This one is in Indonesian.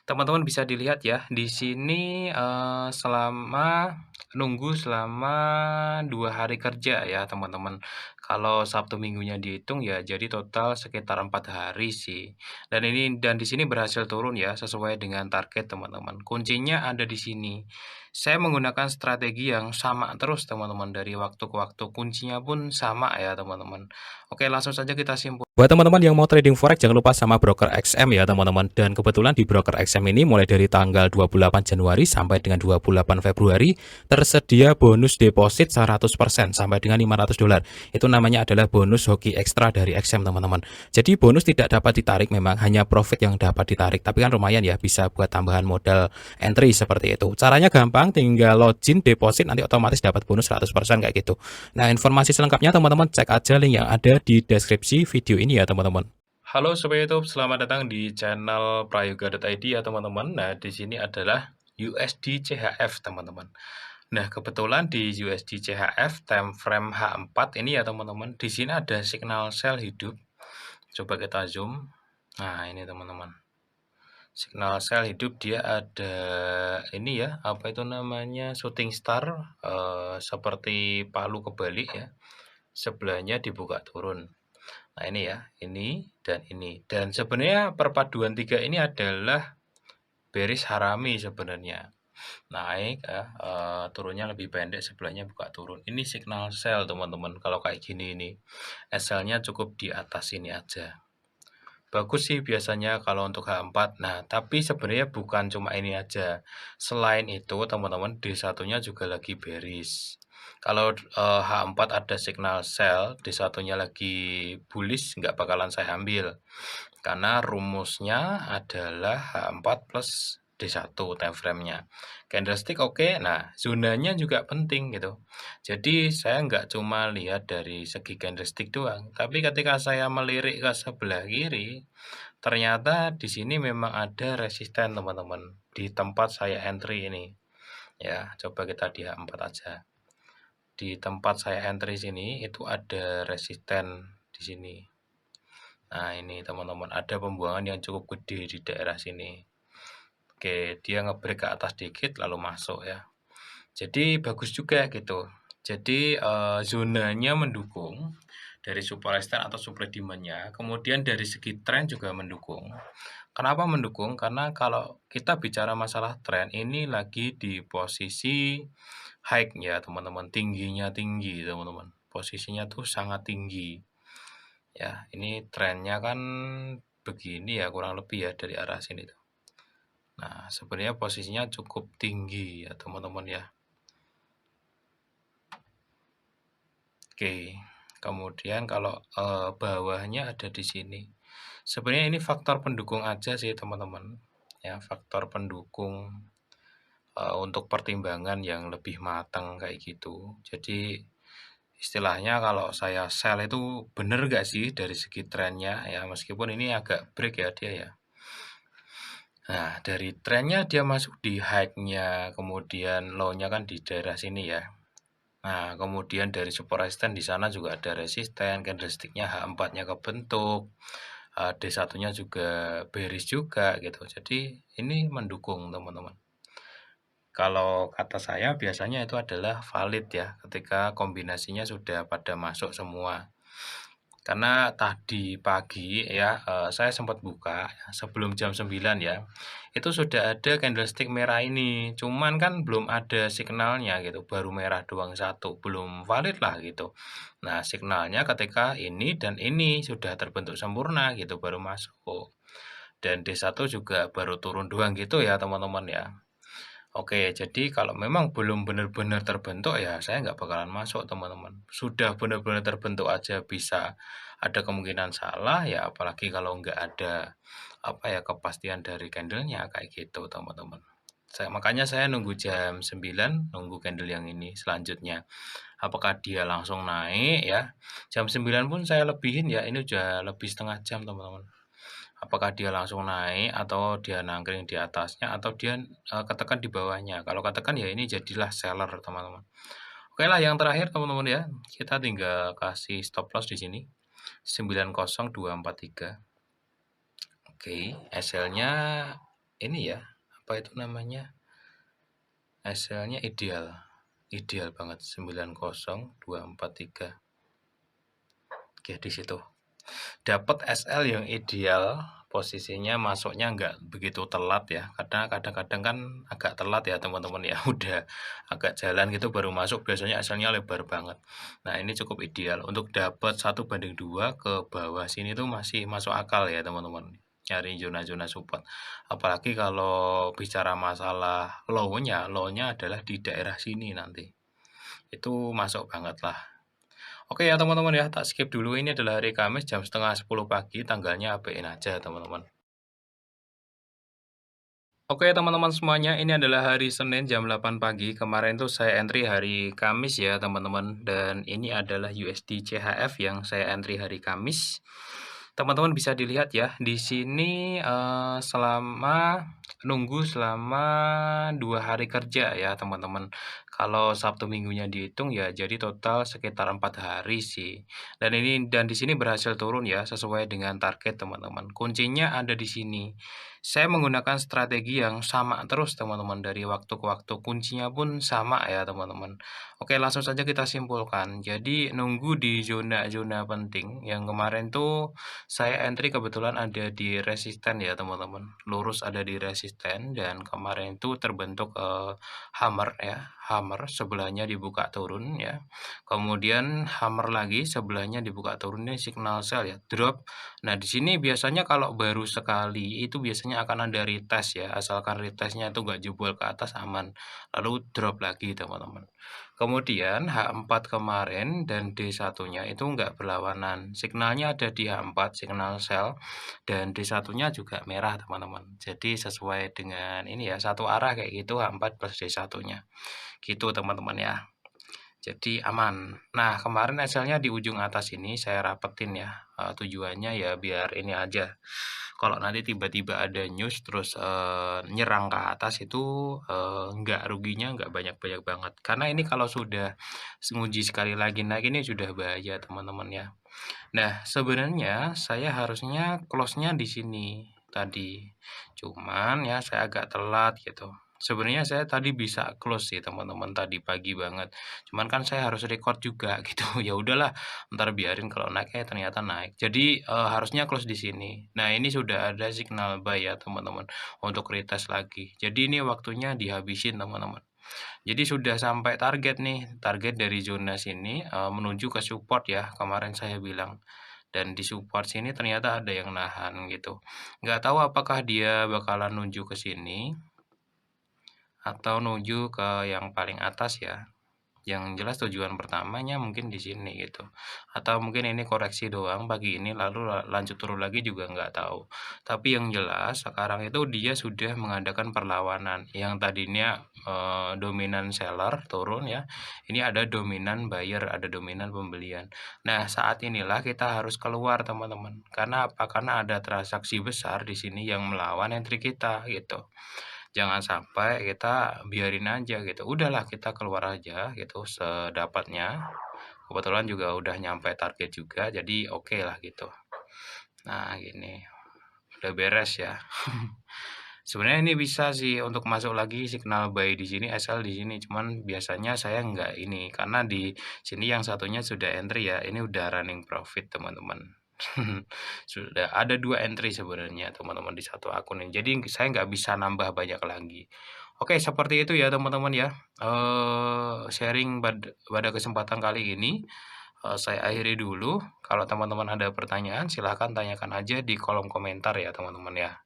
Teman-teman bisa dilihat ya, di sini, selama 2 hari kerja ya, teman-teman. Kalau Sabtu Minggunya dihitung ya jadi total sekitar 4 hari sih. Dan di sini berhasil turun ya, sesuai dengan target, teman-teman. Kuncinya ada di sini. Saya menggunakan strategi yang sama terus, teman-teman, dari waktu ke waktu. Kuncinya pun sama ya, teman-teman. Oke, langsung saja kita simpul. Buat teman-teman yang mau trading forex, jangan lupa sama broker XM ya, teman-teman. Dan kebetulan di broker XM ini mulai dari tanggal 28 Januari sampai dengan 28 Februari tersedia bonus deposit 100% sampai dengan $500. Itu namanya adalah bonus hoki ekstra dari XM, teman-teman. Jadi bonus tidak dapat ditarik, memang hanya profit yang dapat ditarik. Tapi kan lumayan ya, bisa buat tambahan modal entry seperti itu. Caranya gampang, tinggal login deposit nanti otomatis dapat bonus 100% kayak gitu. Nah, informasi selengkapnya teman-teman cek aja link yang ada di deskripsi video ini ya, teman-teman. Halo Sobat YouTube, selamat datang di channel prayoga.id ya, teman-teman. Nah, di sini adalah USD CHF, teman-teman. Nah, kebetulan di USD CHF time frame H4 ini ya, teman-teman. Di sini ada signal sell hidup. Coba kita zoom. Nah, ini teman-teman. Signal sell hidup dia ada ini ya, apa itu namanya, shooting star, seperti palu kebalik ya. Sebelahnya dibuka turun. Nah, ini ya, ini dan ini. Dan sebenarnya perpaduan tiga ini adalah bearish harami sebenarnya. Naik ya, turunnya lebih pendek, sebelahnya buka turun. Ini signal sell, teman-teman. Kalau kayak gini ini, SL-nya cukup di atas ini aja. Bagus sih biasanya kalau untuk H4. Nah, tapi sebenarnya bukan cuma ini aja. Selain itu, teman-teman, D1-nya juga lagi bearish. Kalau H4 ada signal sell, D1-nya lagi bullish, nggak bakalan saya ambil. Karena rumusnya adalah H4 plus D1 time frame-nya. Candlestick oke, nah zonanya juga penting gitu. Jadi saya nggak cuma lihat dari segi candlestick doang, tapi ketika saya melirik ke sebelah kiri, ternyata di sini memang ada resisten, teman-teman, di tempat saya entry ini. Ya, coba kita di H4 aja. Di tempat saya entry sini itu ada resisten di sini. Nah, ini teman-teman, ada pembuangan yang cukup gede di daerah sini. Oke, dia ngebreak ke atas dikit lalu masuk ya. Jadi bagus juga gitu. Jadi zonanya mendukung dari supply resistance atau supply demand-nya. Kemudian dari segi tren juga mendukung. Kenapa mendukung? Karena kalau kita bicara masalah tren ini lagi di posisi high ya, teman-teman. Tingginya tinggi, teman-teman. Posisinya tuh sangat tinggi. Ya, ini trennya kan begini ya, kurang lebih ya dari arah sini tuh. Nah, sebenarnya posisinya cukup tinggi ya, teman-teman ya. Oke, kemudian kalau bawahnya ada di sini. Sebenarnya ini faktor pendukung aja sih, teman-teman. Ya, faktor pendukung untuk pertimbangan yang lebih matang kayak gitu. Jadi istilahnya kalau saya sell itu bener nggak sih dari segi trennya ya, meskipun ini agak break ya dia ya. Nah, dari trennya dia masuk di high-nya, kemudian low-nya kan di daerah sini ya. Nah, kemudian dari support resisten di sana juga ada resisten, candlestick-nya H4-nya kebentuk, D1-nya juga bearish juga gitu. Jadi ini mendukung, teman-teman. Kalau kata saya biasanya itu adalah valid ya, ketika kombinasinya sudah pada masuk semua. Karena tadi pagi ya, saya sempat buka sebelum jam 9 ya, itu sudah ada candlestick merah ini, cuman kan belum ada signalnya gitu, baru merah doang satu, belum valid lah gitu. Nah, signalnya ketika ini dan ini sudah terbentuk sempurna gitu, baru masuk. Dan D1 juga baru turun doang gitu ya, teman-teman ya. Oke, jadi kalau memang belum benar-benar terbentuk ya saya nggak bakalan masuk, teman-teman. Sudah benar-benar terbentuk aja bisa ada kemungkinan salah ya, apalagi kalau nggak ada apa ya, kepastian dari candlenya kayak gitu, teman-teman. Makanya saya nunggu jam 9, nunggu candle yang ini selanjutnya. Apakah dia langsung naik ya? Jam 9 pun saya lebihin ya, ini udah lebih setengah jam, teman-teman. Apakah dia langsung naik atau dia nangkring di atasnya atau dia ketekan di bawahnya. Kalau ketekan ya ini jadilah seller, teman-teman. Oke lah, yang terakhir teman-teman ya, kita tinggal kasih stop loss di sini 90243. Oke, SL-nya ini ya, apa itu namanya, hasilnya ideal, ideal banget 90.243. Oke, di situ. Dapat SL yang ideal, posisinya masuknya nggak begitu telat ya, karena kadang-kadang kan agak telat ya teman-teman ya, udah agak jalan gitu baru masuk, biasanya SL-nya lebar banget. Nah, ini cukup ideal, untuk dapat 1:2 ke bawah sini tuh masih masuk akal ya teman-teman, nyari zona-zona support. Apalagi kalau bicara masalah low-nya adalah di daerah sini nanti, itu masuk banget lah. Oke ya teman-teman ya, tak skip dulu, ini adalah hari Kamis jam setengah 10 pagi, tanggalnya ABN aja teman-teman. Oke teman-teman semuanya, ini adalah hari Senin jam 8 pagi, kemarin tuh saya entry hari Kamis ya teman-teman, dan ini adalah USD CHF yang saya entry hari Kamis. Teman-teman bisa dilihat ya, di sini nunggu selama 2 hari kerja ya teman-teman. Kalau Sabtu Minggunya dihitung ya jadi total sekitar 4 hari sih. Dan di sini berhasil turun ya sesuai dengan target teman-teman. Kuncinya ada di sini. Saya menggunakan strategi yang sama terus teman-teman, dari waktu ke waktu, kuncinya pun sama ya teman-teman. Oke, langsung saja kita simpulkan. Jadi nunggu di zona-zona penting yang kemarin tuh saya entry kebetulan ada di resisten ya teman-teman. Lurus ada di resisten dan kemarin itu terbentuk hammer ya, hammer sebelahnya dibuka turun ya. Kemudian hammer lagi sebelahnya dibuka turunnya signal sell ya, drop. Nah, di sini biasanya kalau baru sekali itu biasanya akan ada retest ya, asalkan retestnya itu nggak jebol ke atas aman, lalu drop lagi teman-teman. Kemudian H4 kemarin dan D1-nya itu nggak berlawanan, signalnya ada di H4, signal sell, dan D1-nya juga merah teman-teman. Jadi sesuai dengan ini ya, satu arah kayak gitu H4 plus D1-nya. Gitu teman-teman ya. Jadi aman. Nah, kemarin hasilnya di ujung atas ini saya rapetin ya, tujuannya ya biar ini aja, kalau nanti tiba-tiba ada news terus, nyerang ke atas itu, nggak ruginya nggak banyak-banyak banget. Karena ini kalau sudah nguji sekali lagi naik ini sudah bahaya teman-teman ya. Nah, sebenarnya saya harusnya close-nya di sini tadi, cuman ya saya agak telat gitu. Sebenarnya saya tadi bisa close sih teman-teman tadi pagi banget, cuman kan saya harus record juga gitu. Ya udahlah, entar biarin kalau naik, ternyata naik. Jadi, harusnya close di sini. Nah, ini sudah ada signal buy ya teman-teman, untuk retest lagi. Jadi ini waktunya dihabisin teman-teman. Jadi sudah sampai target nih, target dari zona sini, menuju ke support ya, kemarin saya bilang. Dan di support sini ternyata ada yang nahan gitu. Nggak tahu apakah dia bakalan nuju ke sini, atau nuju ke yang paling atas ya. Yang jelas tujuan pertamanya mungkin di sini gitu, atau mungkin ini koreksi doang pagi ini lalu lanjut turun lagi juga nggak tahu. Tapi yang jelas sekarang itu dia sudah mengadakan perlawanan, yang tadinya, dominan seller turun ya, ini ada dominan buyer, ada dominan pembelian. Nah, saat inilah kita harus keluar teman-teman, karena apa? Karena ada transaksi besar di sini yang melawan entry kita gitu. Jangan sampai kita biarin aja gitu, udahlah kita keluar aja gitu sedapatnya, kebetulan juga udah nyampe target juga jadi oke lah gitu. Nah gini, udah beres ya. Sebenarnya ini bisa sih untuk masuk lagi signal buy di sini, asal di sini, cuman biasanya saya nggak ini, karena di sini yang satunya sudah entry ya, ini udah running profit teman-teman. Sudah ada 2 entry sebenarnya teman-teman di satu akun ini, jadi saya nggak bisa nambah banyak lagi. Oke, seperti itu ya teman-teman ya, sharing pada kesempatan kali ini, saya akhiri dulu. Kalau teman-teman ada pertanyaan silahkan tanyakan aja di kolom komentar ya teman-teman ya.